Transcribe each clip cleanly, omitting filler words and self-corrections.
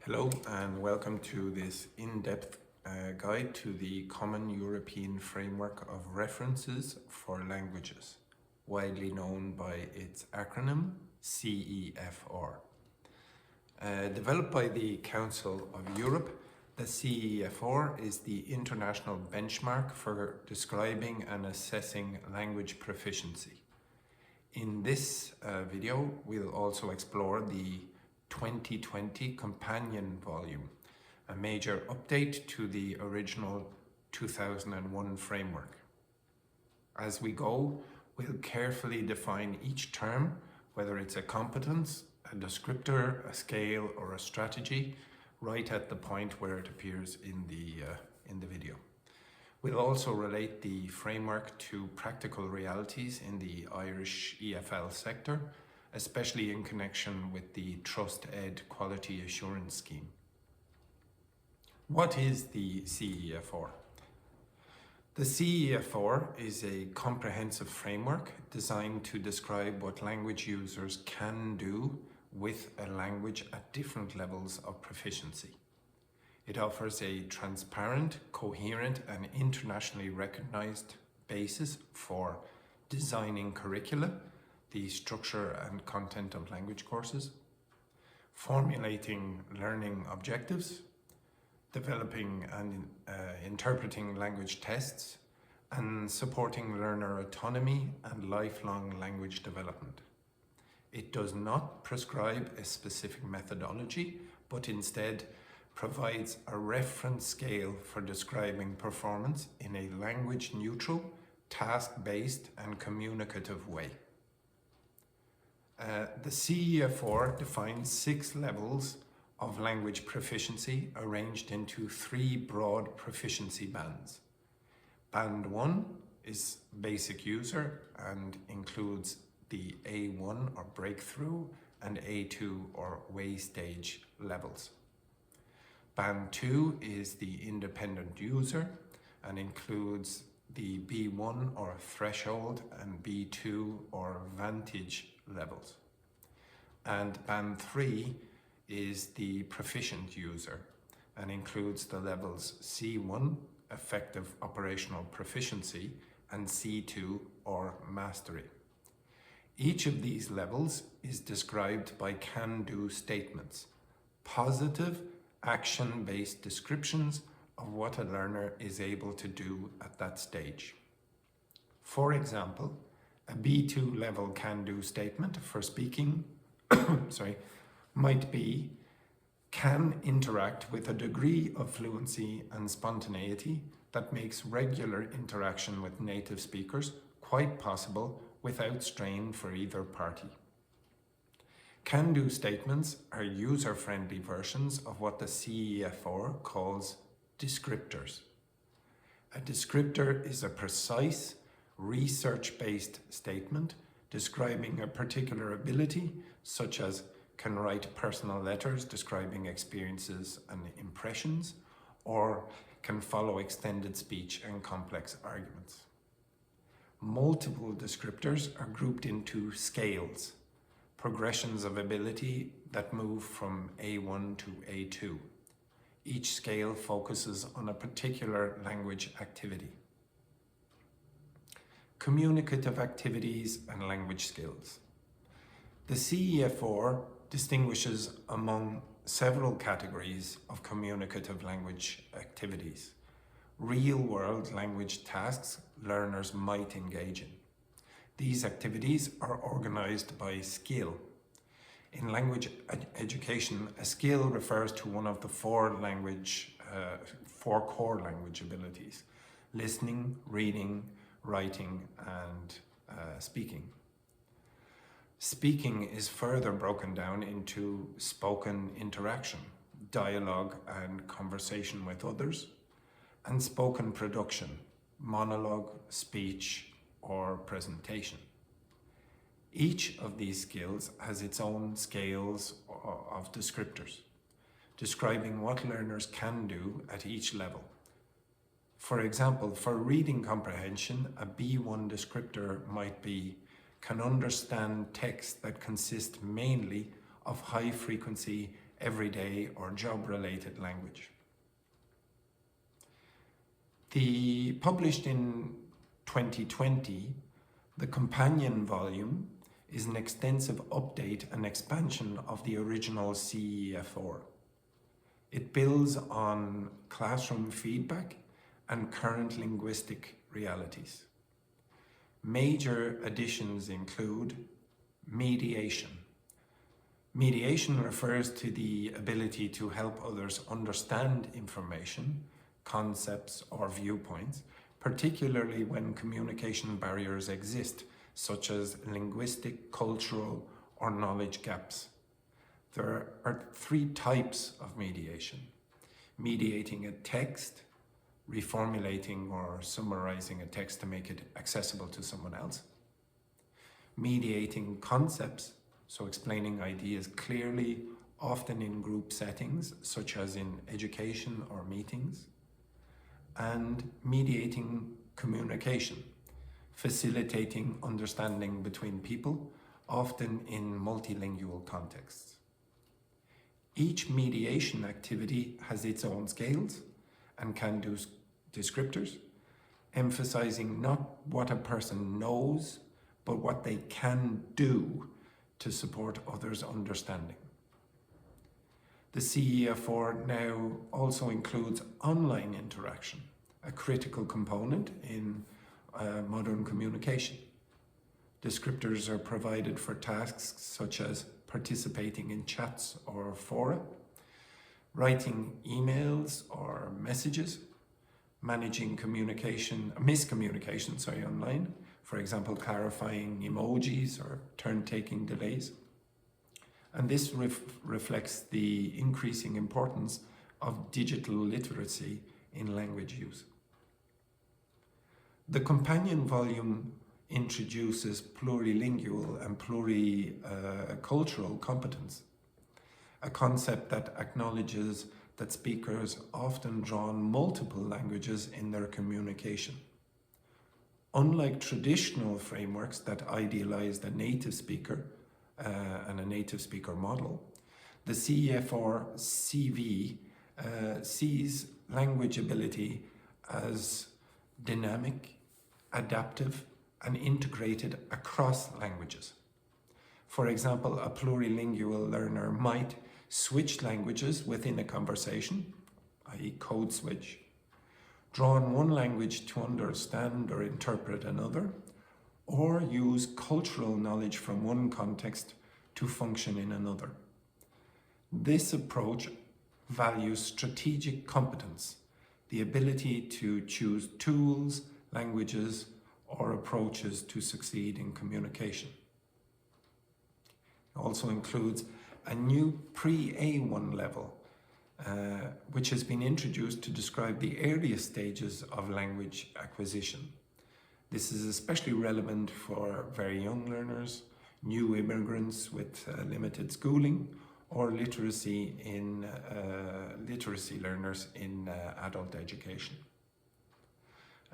Hello and welcome to this in-depth guide to the Common European Framework of References for Languages, widely known by its acronym CEFR. Developed by the Council of Europe, the CEFR is the international benchmark for describing and assessing language proficiency. In this video, we'll also explore the 2020 companion volume, a major update to the original 2001 framework. As we go, we'll carefully define each term, whether it's a competence, a descriptor, a scale, or a strategy, right at the point where it appears in the video. We'll also relate the framework to practical realities in the Irish EFL sector, especially in connection with the Trust Ed Quality Assurance Scheme. What is the CEFR? The CEFR is a comprehensive framework designed to describe what language users can do with a language at different levels of proficiency. It offers a transparent, coherent, and internationally recognized basis for designing curricula, the structure and content of language courses, formulating learning objectives, developing and interpreting language tests, and supporting learner autonomy and lifelong language development. It does not prescribe a specific methodology, but instead provides a reference scale for describing performance in a language-neutral, task-based, and communicative way. The CEFR defines 6 levels of language proficiency arranged into 3 broad proficiency bands. Band 1 is basic user and includes the A1 or breakthrough and A2 or way stage levels. Band 2 is the independent user and includes the B1 or threshold and B2 or vantage levels. And band 3 is the proficient user and includes the levels C1, effective operational proficiency, and C2 or mastery. Each of these levels is described by can-do statements, positive action-based descriptions of what a learner is able to do at that stage. For example, a B2 level can-do statement for speaking might be, can interact with a degree of fluency and spontaneity that makes regular interaction with native speakers quite possible without strain for either party. Can-do statements are user-friendly versions of what the CEFR calls descriptors. A descriptor is a precise, research-based statement describing a particular ability, such as can write personal letters describing experiences and impressions, or can follow extended speech and complex arguments. Multiple descriptors are grouped into scales, progressions of ability that move from A1 to A2. Each scale focuses on a particular language activity. Communicative activities and language skills. The CEFR distinguishes among several categories of communicative language activities, real-world language tasks learners might engage in. These activities are organized by skill. In language education, a skill refers to one of the 4 core language abilities: listening, reading, writing, and speaking. Speaking is further broken down into spoken interaction, dialogue and conversation with others, and spoken production, monologue, speech, or presentation. Each of these skills has its own scales of descriptors, describing what learners can do at each level. For example, for reading comprehension, a B1 descriptor might be, can understand text that consists mainly of high-frequency everyday or job-related language. Published in 2020, the companion volume is an extensive update and expansion of the original CEFR. It builds on classroom feedback and current linguistic realities. Major additions include mediation. Mediation refers to the ability to help others understand information, concepts, or viewpoints, particularly when communication barriers exist, such as linguistic, cultural, or knowledge gaps. There are 3 types of mediation: mediating a text, reformulating or summarizing a text to make it accessible to someone else; mediating concepts, so explaining ideas clearly, often in group settings, such as in education or meetings; and mediating communication, facilitating understanding between people, often in multilingual contexts. Each mediation activity has its own scales and can do descriptors, emphasizing not what a person knows, but what they can do to support others' understanding. The CEFR now also includes online interaction, a critical component in modern communication. Descriptors are provided for tasks such as participating in chats or fora, writing emails or messages, managing miscommunication online, for example, clarifying emojis or turn-taking delays. And this reflects the increasing importance of digital literacy in language use. The companion volume introduces plurilingual and pluricultural competence, a concept that acknowledges that speakers often draw on multiple languages in their communication. Unlike traditional frameworks that idealize the native speaker and a native speaker model, the CEFR CV sees language ability as dynamic, adaptive, and integrated across languages. For example, a plurilingual learner might switch languages within a conversation, i.e. code switch, draw on one language to understand or interpret another, or use cultural knowledge from one context to function in another. This approach values strategic competence, the ability to choose tools, languages, or approaches to succeed in communication. It also includes a new pre-A1 level, which has been introduced to describe the earliest stages of language acquisition. This is especially relevant for very young learners, new immigrants with limited schooling, or literacy learners in adult education.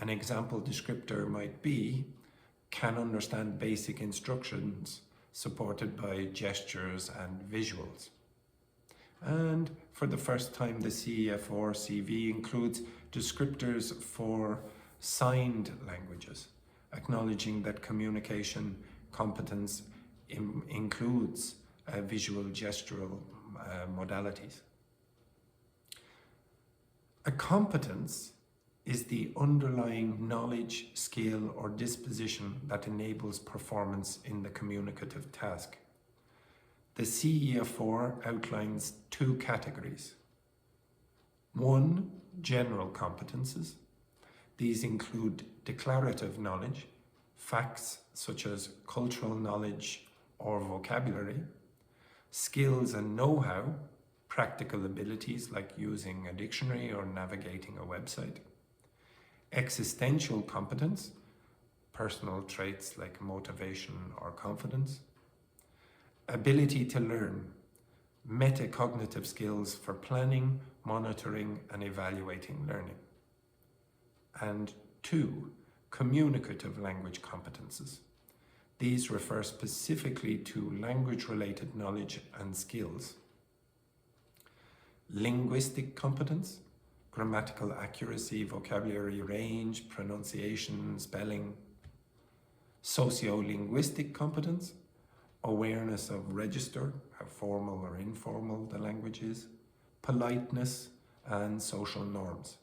An example descriptor might be, can understand basic instructions supported by gestures and visuals. And for the first time, the CEFR CV includes descriptors for signed languages, acknowledging that communication competence includes visual gestural modalities. A competence is the underlying knowledge, skill, or disposition that enables performance in the communicative task. The CEFR outlines 2 categories. 1, general competences. These include declarative knowledge, facts such as cultural knowledge or vocabulary, skills and know-how, practical abilities like using a dictionary or navigating a website, existential competence, personal traits like motivation or confidence, ability to learn, metacognitive skills for planning, monitoring, and evaluating learning. And 2, communicative language competences. These refer specifically to language-related knowledge and skills. linguistic competence, grammatical accuracy, vocabulary range, pronunciation, spelling. Sociolinguistic competence, awareness of register, how formal or informal the language is, politeness and social norms.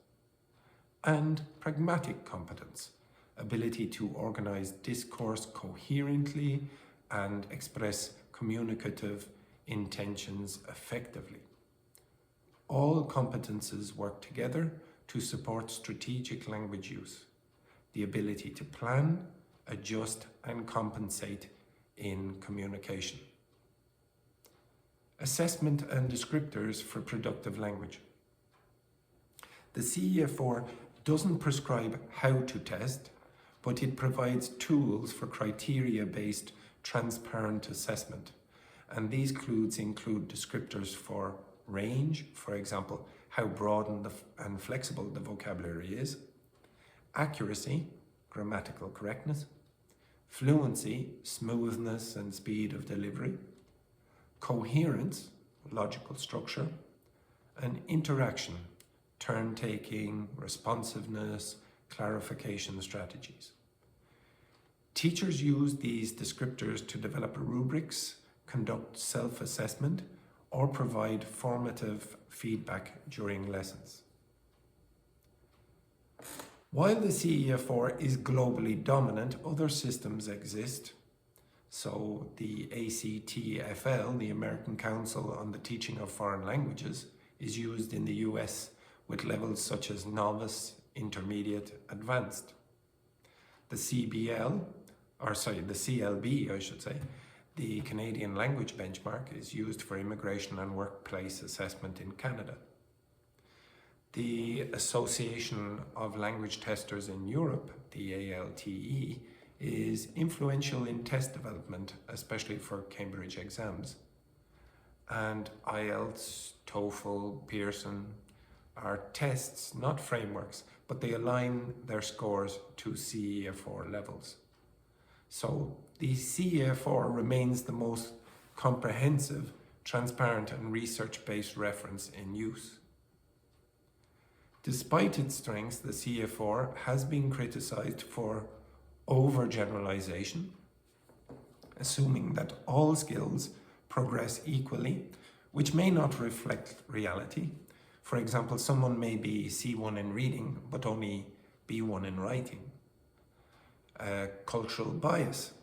And pragmatic competence, ability to organize discourse coherently and express communicative intentions effectively. All competences work together to support strategic language use, the ability to plan, adjust and compensate in communication. Assessment and descriptors for productive language. The CEFR doesn't prescribe how to test, but it provides tools for criteria-based transparent assessment. And these include descriptors for range, for example, how broad and flexible the vocabulary is, accuracy, grammatical correctness, fluency, smoothness and speed of delivery, coherence, logical structure, and interaction, turn-taking, responsiveness, clarification strategies. Teachers use these descriptors to develop rubrics, conduct self-assessment, or provide formative feedback during lessons. While the CEFR is globally dominant, other systems exist. So the ACTFL, the American Council on the Teaching of Foreign Languages, is used in the US with levels such as novice, intermediate, advanced. The CLB, I should say, the Canadian Language Benchmark, is used for immigration and workplace assessment in Canada. The Association of Language Testers in Europe, the ALTE, is influential in test development, especially for Cambridge exams. And IELTS, TOEFL, Pearson are tests, not frameworks, but they align their scores to CEFR levels. So the CEFR remains the most comprehensive, transparent and research-based reference in use. Despite its strengths, the CEFR has been criticized for overgeneralization, assuming that all skills progress equally, which may not reflect reality. For example, someone may be C1 in reading, but only B1 in writing. Cultural bias.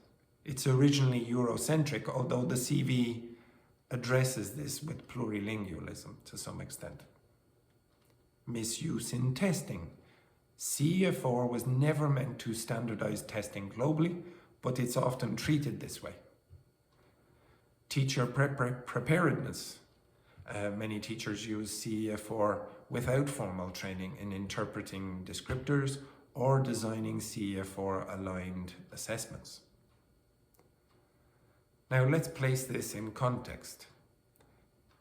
It's originally Eurocentric, although the CV addresses this with plurilingualism to some extent. Misuse in testing. CEFR was never meant to standardize testing globally, but it's often treated this way. Teacher preparedness. Many teachers use CEFR without formal training in interpreting descriptors or designing CEFR-aligned assessments. Now let's place this in context.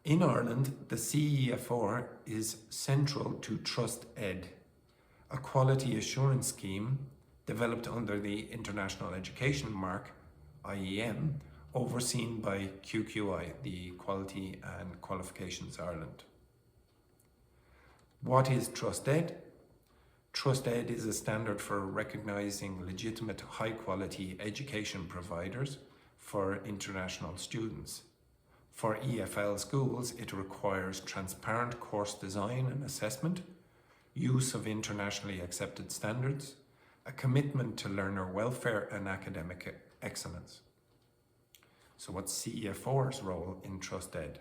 In Ireland, the CEFR is central to TrustEd, a quality assurance scheme developed under the International Education Mark, IEM, overseen by QQI, the Quality and Qualifications Ireland. What is TrustEd? TrustEd is a standard for recognizing legitimate high-quality education providers for international students. For EFL schools, it requires transparent course design and assessment, use of internationally accepted standards, a commitment to learner welfare and academic excellence. So what's CEFR's role in TrustEd?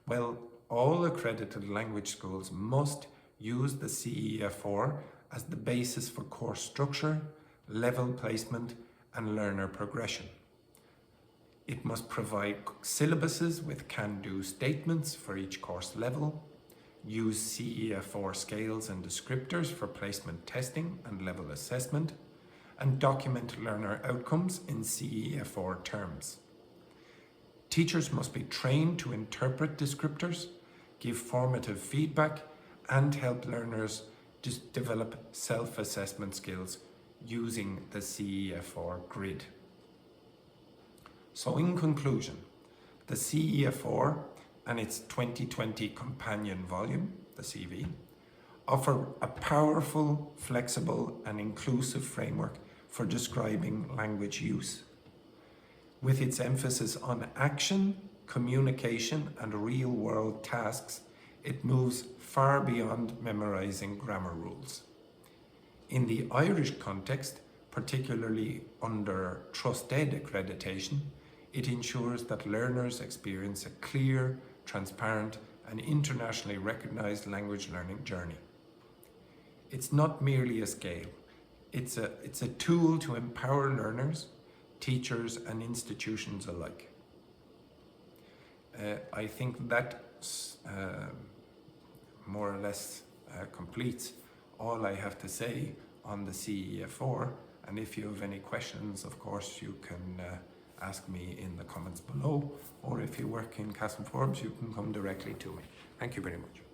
Well, all accredited language schools must use the CEFR as the basis for course structure, level placement, and learner progression. It must provide syllabuses with can-do statements for each course level, use CEFR scales and descriptors for placement testing and level assessment, and document learner outcomes in CEFR terms. Teachers must be trained to interpret descriptors, give formative feedback, and help learners develop self-assessment skills using the CEFR grid. So in conclusion, the CEFR and its 2020 companion volume, the CV, offer a powerful, flexible and inclusive framework for describing language use. With its emphasis on action, communication and real-world tasks, it moves far beyond memorizing grammar rules. In the Irish context, particularly under Trusted accreditation, it ensures that learners experience a clear, transparent and internationally recognised language learning journey. It's not merely a scale, it's a tool to empower learners, teachers and institutions alike. I think that more or less completes all I have to say on the CEFR, and if you have any questions, of course you can ask me in the comments below, or if you work in Castle Forbes, you can come directly to me. Thank you very much.